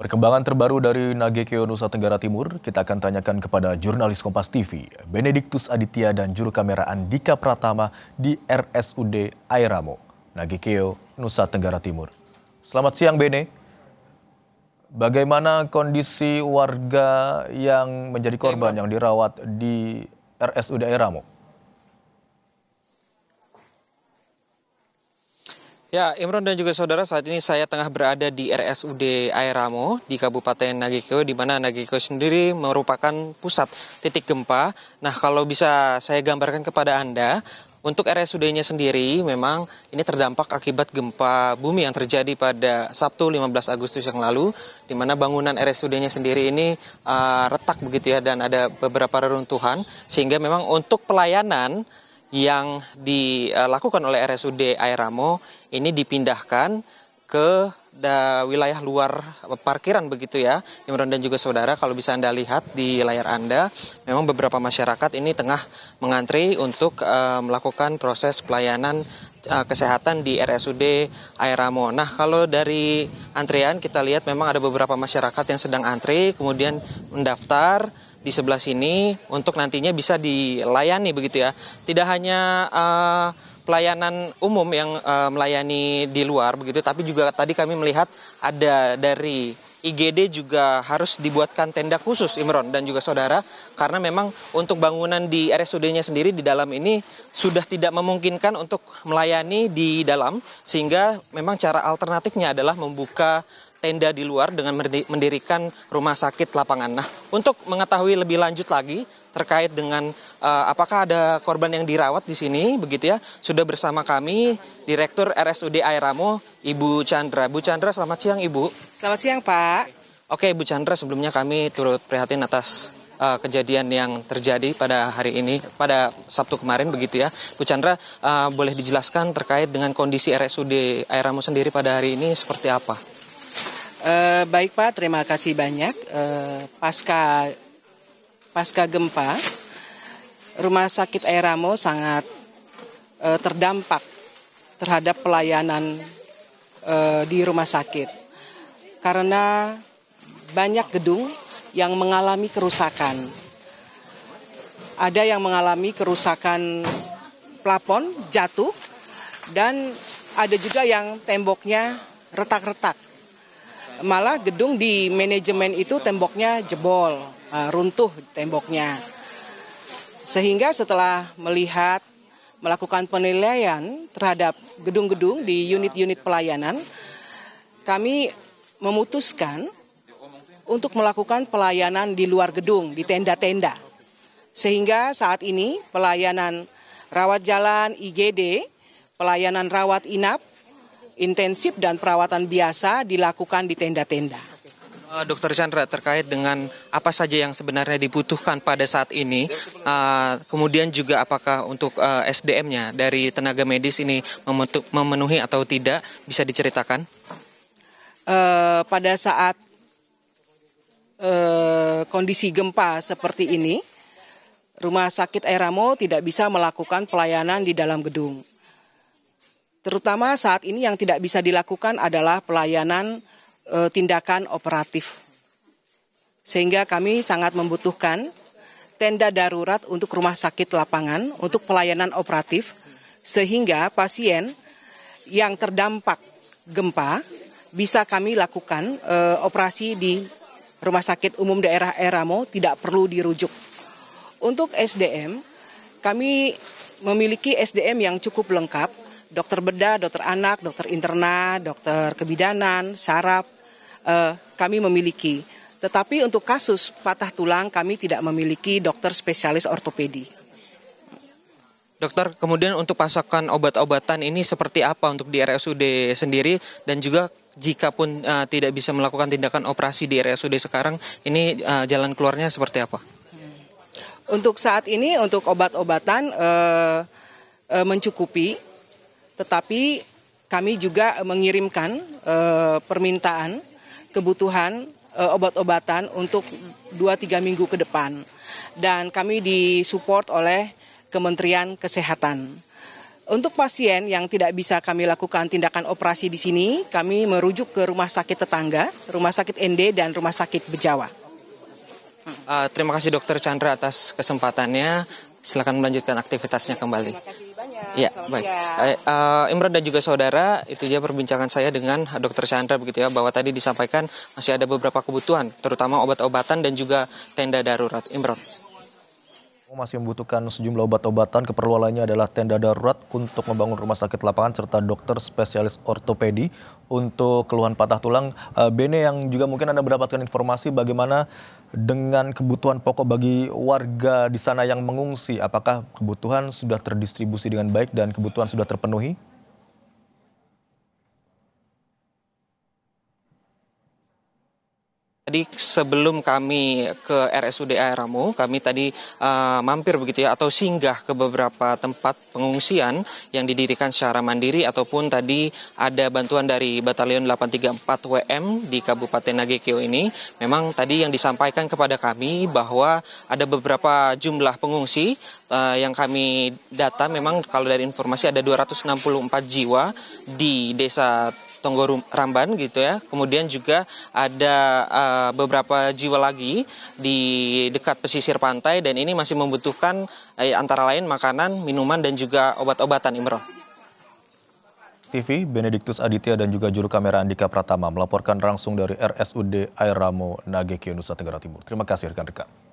Perkembangan terbaru dari Nagekeo Nusa Tenggara Timur, kita akan tanyakan kepada jurnalis Kompas TV, Benediktus Aditya dan juru kamera Andika Pratama di RSUD Airamo, Nagekeo Nusa Tenggara Timur. Selamat siang, Bene. Bagaimana kondisi warga yang menjadi korban yang dirawat di RSUD Airamo? Ya, Imron dan juga saudara, saat ini saya tengah berada di RSUD Airamo di Kabupaten Nagekeo, di mana Nagekeo sendiri merupakan pusat titik gempa. Nah, kalau bisa saya gambarkan kepada Anda, untuk RSUD-nya sendiri memang ini terdampak akibat gempa bumi yang terjadi pada Sabtu 15 Agustus yang lalu, di mana bangunan RSUD-nya sendiri ini retak begitu ya, dan ada beberapa reruntuhan, sehingga memang untuk pelayanan yang dilakukan oleh RSUD Airamo ini dipindahkan ke wilayah luar parkiran begitu ya, Imron dan juga saudara. Kalau bisa Anda lihat di layar Anda, memang beberapa masyarakat ini tengah mengantri untuk melakukan proses pelayanan kesehatan di RSUD Airamo. Nah, kalau dari antrian kita lihat memang ada beberapa masyarakat yang sedang antri, kemudian mendaftar di sebelah sini untuk nantinya bisa dilayani begitu ya. Tidak hanya pelayanan umum yang melayani di luar begitu, tapi juga tadi kami melihat ada dari IGD juga harus dibuatkan tenda khusus, Imron dan juga saudara, karena memang untuk bangunan di RSUD-nya sendiri di dalam ini sudah tidak memungkinkan untuk melayani di dalam, sehingga memang cara alternatifnya adalah membuka tenda di luar dengan mendirikan rumah sakit lapangan. Nah, untuk mengetahui lebih lanjut lagi terkait dengan apakah ada korban yang dirawat di sini, begitu ya, sudah bersama kami Direktur RSUD Airamo, Ibu Chandra. Bu Chandra, selamat siang, Ibu. Selamat siang, Pak. Oke, Bu Chandra, sebelumnya kami turut prihatin atas kejadian yang terjadi pada hari ini, pada Sabtu kemarin begitu ya. Bu Chandra, boleh dijelaskan terkait dengan kondisi RSUD Airamo sendiri pada hari ini seperti apa? Baik Pak, terima kasih banyak. Pasca gempa, Rumah Sakit Airamo sangat terdampak terhadap pelayanan di rumah sakit. Karena banyak gedung yang mengalami kerusakan. Ada yang mengalami kerusakan plafon jatuh, dan ada juga yang temboknya retak-retak. Malah gedung di manajemen itu temboknya jebol, runtuh temboknya. Sehingga setelah melakukan penilaian terhadap gedung-gedung di unit-unit pelayanan, kami memutuskan untuk melakukan pelayanan di luar gedung, di tenda-tenda. Sehingga saat ini pelayanan rawat jalan IGD, pelayanan rawat inap, intensif dan perawatan biasa dilakukan di tenda-tenda. Dokter Chandra, terkait dengan apa saja yang sebenarnya dibutuhkan pada saat ini, kemudian juga apakah untuk SDM-nya dari tenaga medis ini memenuhi atau tidak, bisa diceritakan? Pada saat kondisi gempa seperti ini, Rumah Sakit Airamo tidak bisa melakukan pelayanan di dalam gedung. Terutama saat ini yang tidak bisa dilakukan adalah pelayanan tindakan operatif. Sehingga kami sangat membutuhkan tenda darurat untuk rumah sakit lapangan, untuk pelayanan operatif, sehingga pasien yang terdampak gempa bisa kami lakukan operasi di Rumah Sakit Umum Daerah Airamo, tidak perlu dirujuk. Untuk SDM, kami memiliki SDM yang cukup lengkap, dokter bedah, dokter anak, dokter interna, dokter kebidanan, saraf, kami memiliki. Tetapi untuk kasus patah tulang kami tidak memiliki dokter spesialis ortopedi. Dokter, kemudian untuk pasokan obat-obatan ini seperti apa untuk di RSUD sendiri, dan juga jika pun tidak bisa melakukan tindakan operasi di RSUD sekarang, ini jalan keluarnya seperti apa? Untuk saat ini untuk obat-obatan mencukupi. Tetapi kami juga mengirimkan permintaan kebutuhan obat-obatan untuk 2-3 minggu ke depan. Dan kami disupport oleh Kementerian Kesehatan. Untuk pasien yang tidak bisa kami lakukan tindakan operasi di sini, kami merujuk ke rumah sakit tetangga, Rumah Sakit ND dan Rumah Sakit Bejawa. Terima kasih Dokter Chandra atas kesempatannya. Silakan melanjutkan aktivitasnya kembali. Terima kasih banyak. Ya, Selamat baik. siang. Imran dan juga saudara, itu dia perbincangan saya dengan Dokter Chandra begitu ya, bahwa tadi disampaikan masih ada beberapa kebutuhan, terutama obat-obatan dan juga tenda darurat. Imran. Masih membutuhkan sejumlah obat-obatan. Keperluan lainnya adalah tenda darurat untuk membangun rumah sakit lapangan serta dokter spesialis ortopedi untuk keluhan patah tulang. Bene, yang juga mungkin Anda mendapatkan informasi bagaimana dengan kebutuhan pokok bagi warga di sana yang mengungsi. Apakah kebutuhan sudah terdistribusi dengan baik dan kebutuhan sudah terpenuhi? Tadi sebelum kami ke RSUD Airamo, kami tadi mampir begitu ya, atau singgah ke beberapa tempat pengungsian yang didirikan secara mandiri ataupun tadi ada bantuan dari Batalion 834 WM di Kabupaten Nagekeo ini. Memang tadi yang disampaikan kepada kami bahwa ada beberapa jumlah pengungsi yang kami data, memang kalau dari informasi ada 264 jiwa di desa Tonggo Ramban gitu ya. Kemudian juga ada beberapa jiwa lagi di dekat pesisir pantai dan ini masih membutuhkan antara lain makanan, minuman dan juga obat-obatan, Imron. TV, Benediktus Aditya dan juga juru kamera Andika Pratama melaporkan langsung dari RSUD Airamo Nagekeo, Nusa Tenggara Timur. Terima kasih rekan-rekan.